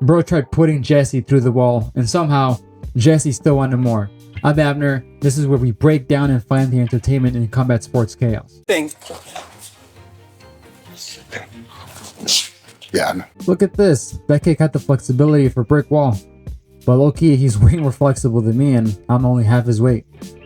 Bro tried putting Jesse through the wall, and somehow Jesse still wanted more. I'm Abner. This is where we break down and find the entertainment in combat sports chaos. Yeah. Look at this. That kick had the flexibility for brick wall. But low-key, he's way more flexible than me, and I'm only half his weight.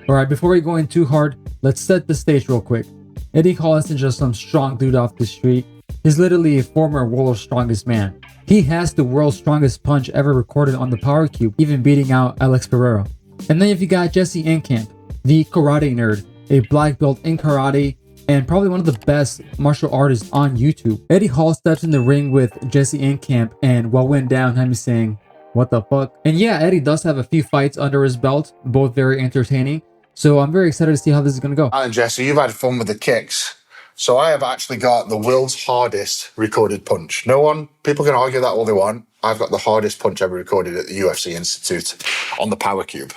Alright, before we go in too hard, let's set the stage real quick. Eddie Hall isn't just some strong dude off the street. He's literally a former world's strongest man. He has the world's strongest punch ever recorded on the Power Cube, even beating out Alex Guerrero. And then if you got Jesse Enkamp, the karate nerd, a black belt in karate, and probably one of the best martial artists on YouTube. Eddie Hall steps in the ring with Jesse Enkamp, and what went down had me saying, what the fuck? And yeah, Eddie does have a few fights under his belt, both very entertaining. So I'm very excited to see how this is going to go. And Jesse, you've had fun with the kicks. So I have actually got the world's hardest recorded punch. People can argue that all they want. I've got the hardest punch ever recorded at the UFC Institute on the Power Cube.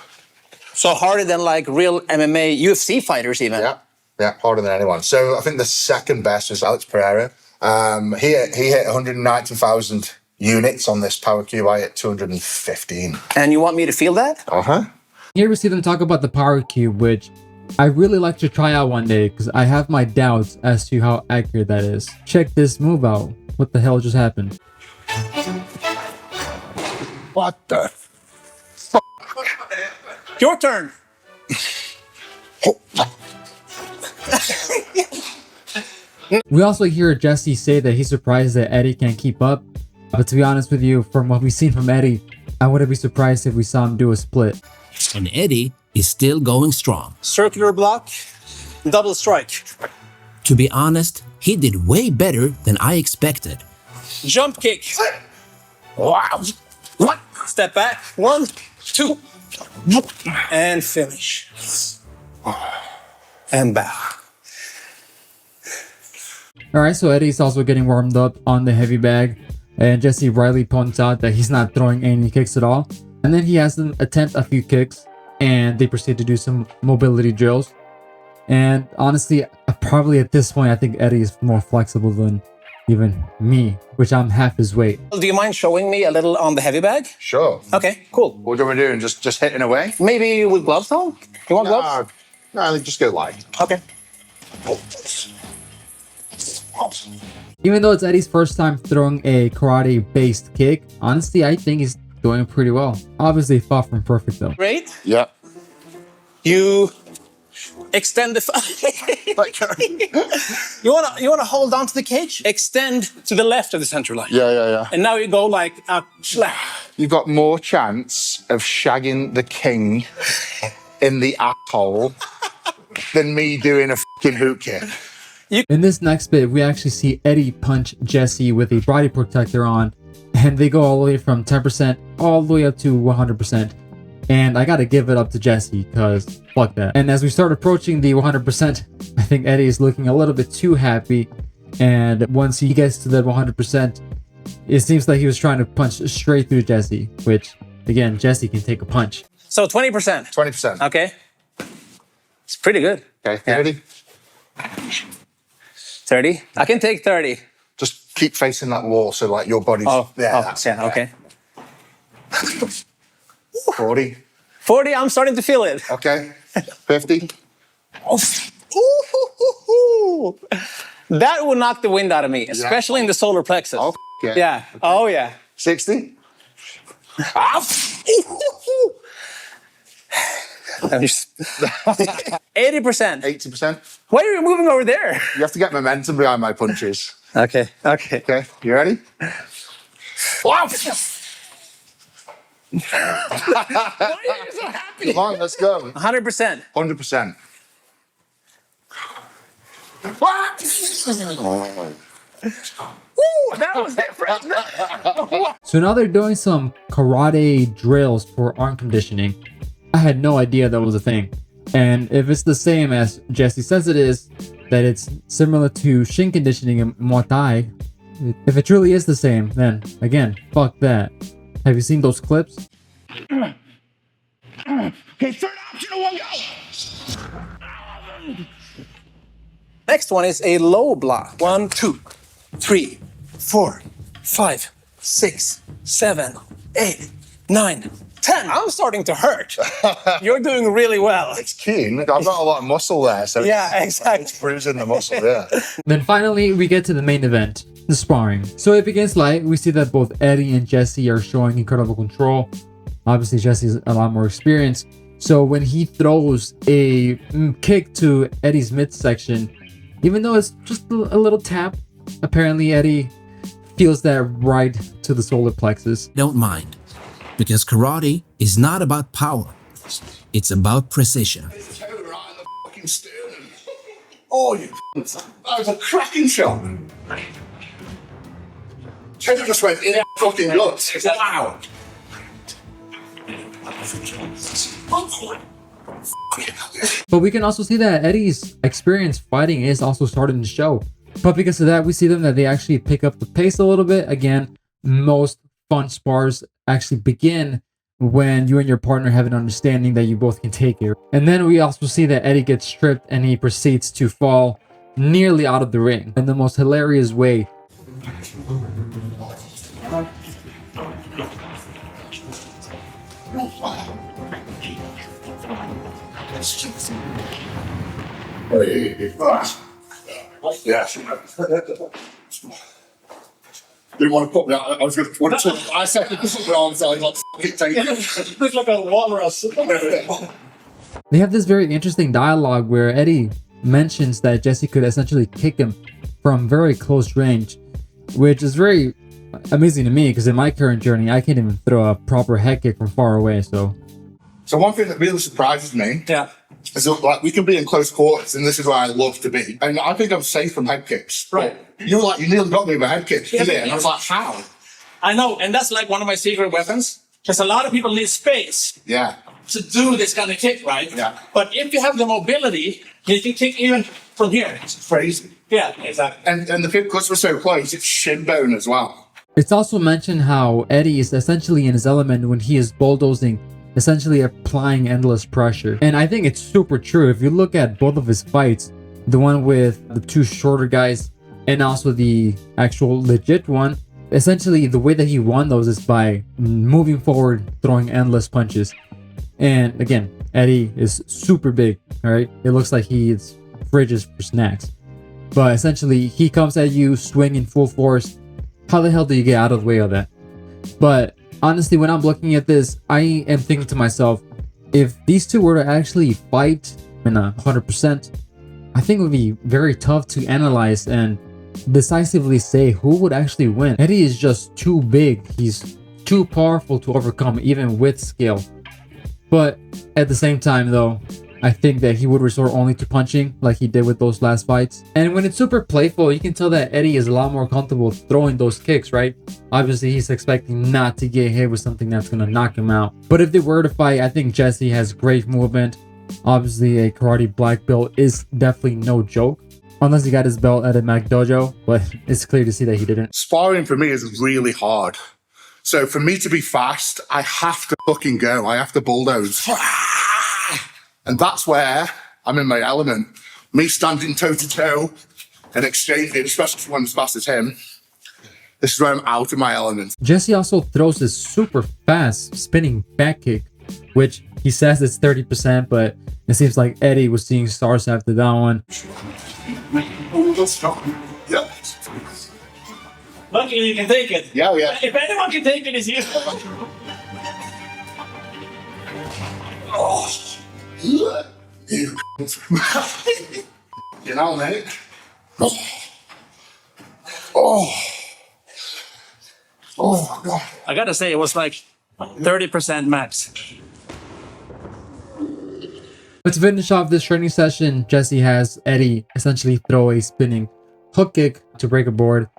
So harder than like real MMA, UFC fighters even? Yeah, harder than anyone. So I think the second best is Alex Pereira. He hit 190,000 units on this Power Cube. I hit 215. And you want me to feel that? Uh-huh. Here we see them talk about the Power Cube, which I really like to try out one day because I have my doubts as to how accurate that is. Check this move out. What the hell just happened? What the fuck? Your turn. We also hear Jesse say that he's surprised that Eddie can't keep up. But to be honest with you, from what we've seen from Eddie, I wouldn't be surprised if we saw him do a split. And Eddie is still going strong. Circular block, double strike. To be honest, he did way better than I expected. Jump kick. Wow. Step back. 1, 2. And finish. And back. Alright, so Eddie's also getting warmed up on the heavy bag. And Jesse rightly points out that he's not throwing any kicks at all. And then he has them attempt a few kicks. And they proceed to do some mobility drills. And honestly, probably at this point, I think Eddie is more flexible than even me, which I'm half his weight. Do you mind showing me a little on the heavy bag? Sure. Okay, cool. What do we do? Just hitting away? Maybe with gloves on? You want gloves? No, just go light. Okay. Even though it's Eddie's first time throwing a karate-based kick, honestly, I think he's doing pretty well. Obviously, far from perfect though. Great. Yeah. You extend the... you wanna hold on to the cage? Extend to the left of the center line. Yeah. And now you go like You've got more chance of shagging the king in the asshole than me doing a fucking hook kick. In this next bit, we actually see Eddie punch Jesse with a body protector on, and they go all the way from 10% all the way up to 100%. And I gotta give it up to Jesse, because fuck that. And as we start approaching the 100%, I think Eddie is looking a little bit too happy. And once he gets to that 100%, it seems like he was trying to punch straight through Jesse, which, again, Jesse can take a punch. So 20%. 20%. Okay. It's pretty good. Okay, 30. 30. I can take 30. Just keep facing that wall so like your body's Okay. 40. 40, I'm starting to feel it. Okay. 50. Ooh. That would knock the wind out of me, especially in the solar plexus. Oh, yeah. Yeah. Okay. Oh, yeah. 60. 80%. 80%. Why are you moving over there? You have to get momentum behind my punches. Okay. Okay, you ready? Why are you so happy? Come on, let's go. 100%. 100%. Ooh, that was different. So now they're doing some karate drills for arm conditioning. I had no idea that was a thing. And if it's the same as Jesse says it is, that it's similar to shin conditioning in Muay Thai, if it truly is the same, then again, fuck that. Have you seen those clips? Okay, third option, one go. Next one is a low block. 1, 2, 3, 4, 5, 6, 7, 8, 9, 10. I'm starting to hurt. You're doing really well. It's keen. I've got a lot of muscle there, so Yeah, exactly. it's bruising the muscle. Yeah. Then finally, we get to the main event, the sparring. So it begins light. We see that both Eddie and Jesse are showing incredible control. Obviously, Jesse's a lot more experienced. So when he throws a kick to Eddie's midsection, even though it's just a little tap, apparently Eddie feels that right to the solar plexus. Don't mind, because karate is not about power. It's about precision. Toe right in the fucking sternum. Oh, you. That was a cracking shot. Toe just went in the fucking guts. Wow. But we can also see that Eddie's experience fighting is also starting to show. But because of that, we see them that they actually pick up the pace a little bit. Again, most fun spars actually begin when you and your partner have an understanding that you both can take it. And then we also see that Eddie gets stripped and he proceeds to fall nearly out of the ring in the most hilarious way. Yes. Didn't want to put me out. I was going to want to. I said, "This is what I'm saying." Like, fucking take it. Looks like a walrus. They have this very interesting dialogue where Eddie mentions that Jesse could essentially kick him from very close range, which is very amazing to me because in my current journey, I can't even throw a proper head kick from far away. So one thing that really surprises me, Yeah. is that, like, we can be in close quarters, and this is where I love to be. And I think I'm safe from head kicks. Right. You were like, you nearly got me with a head kick, didn't it? And I was like, how? I know, and that's like one of my secret weapons. Because a lot of people need space Yeah. to do this kind of kick, right? Yeah. But if you have the mobility, you can kick even from here. It's crazy. Yeah, exactly. And the because we're so close, it's shin bone as well. it's also mentioned how Eddie is essentially in his element when he is bulldozing, essentially applying endless pressure. And I think it's super true. If you look at both of his fights, the one with the two shorter guys and also the actual legit one, essentially the way that he won those is by moving forward, throwing endless punches. And again, Eddie is super big, all right? It looks like he eats fridges for snacks. But essentially, he comes at you swinging full force. How the hell do you get out of the way of that? But honestly, when I'm looking at this, I am thinking to myself, if these two were to actually fight in 100%, I think it would be very tough to analyze and decisively say who would actually win. Eddie is just too big. He's too powerful to overcome, even with skill. But at the same time, though, I think that he would resort only to punching like he did with those last fights. And when it's super playful, you can tell that Eddie is a lot more comfortable throwing those kicks, right? Obviously, he's expecting not to get hit with something that's going to knock him out. But if they were to fight, I think Jesse has great movement. Obviously, a karate black belt is definitely no joke. Unless he got his belt at a Mac Dojo, but it's clear to see that he didn't. Sparring for me is really hard. So for me to be fast, I have to fucking go. I have to bulldoze. And that's where I'm in my element. Me standing toe to toe and exchanging, especially for one as fast as him. This is where I'm out of my element. Jesse also throws this super fast spinning back kick, which he says it's 30%, but it seems like Eddie was seeing stars after that one. Yeah. Luckily, you can take it. Yeah, yeah. If anyone can take it, it's you. Oh. You. You know, mate. Oh. Oh. Oh, God. I gotta say, it was like 30% max. But to finish off this training session, Jesse has Eddie essentially throw a spinning hook kick to break a board.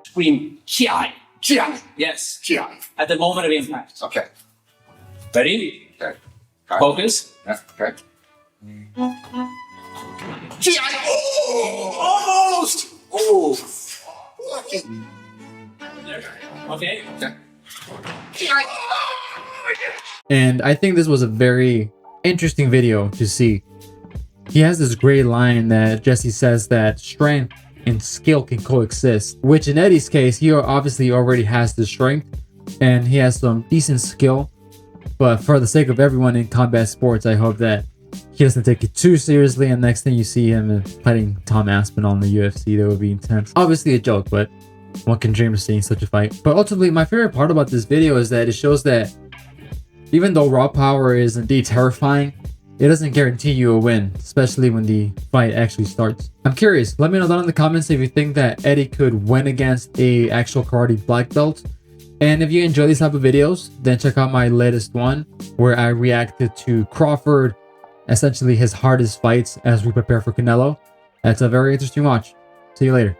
Scream, Chiai. Chiai. Yes. Chiai. At the moment of impact. Okay. Ready? Okay. Focus. Yeah, okay. Chiai. Oh! Almost! Oh! Okay. Okay. And I think this was a very interesting video to see. he has this great line that Jesse says that strength and skill can coexist, which in Eddie's case, he obviously already has the strength and he has some decent skill. But for the sake of everyone in combat sports, I hope that he doesn't take it too seriously, and next thing you see him fighting Tom Aspinall in the UFC, that would be intense. Obviously a joke, but one can dream of seeing such a fight. But ultimately, my favorite part about this video is that it shows that even though raw power is indeed terrifying, it doesn't guarantee you a win, especially when the fight actually starts. I'm curious, let me know down in the comments if you think that Eddie could win against a actual karate black belt. And if you enjoy these type of videos, then check out my latest one where I reacted to Crawford, essentially his hardest fights as we prepare for Canelo. That's a very interesting watch. See you later.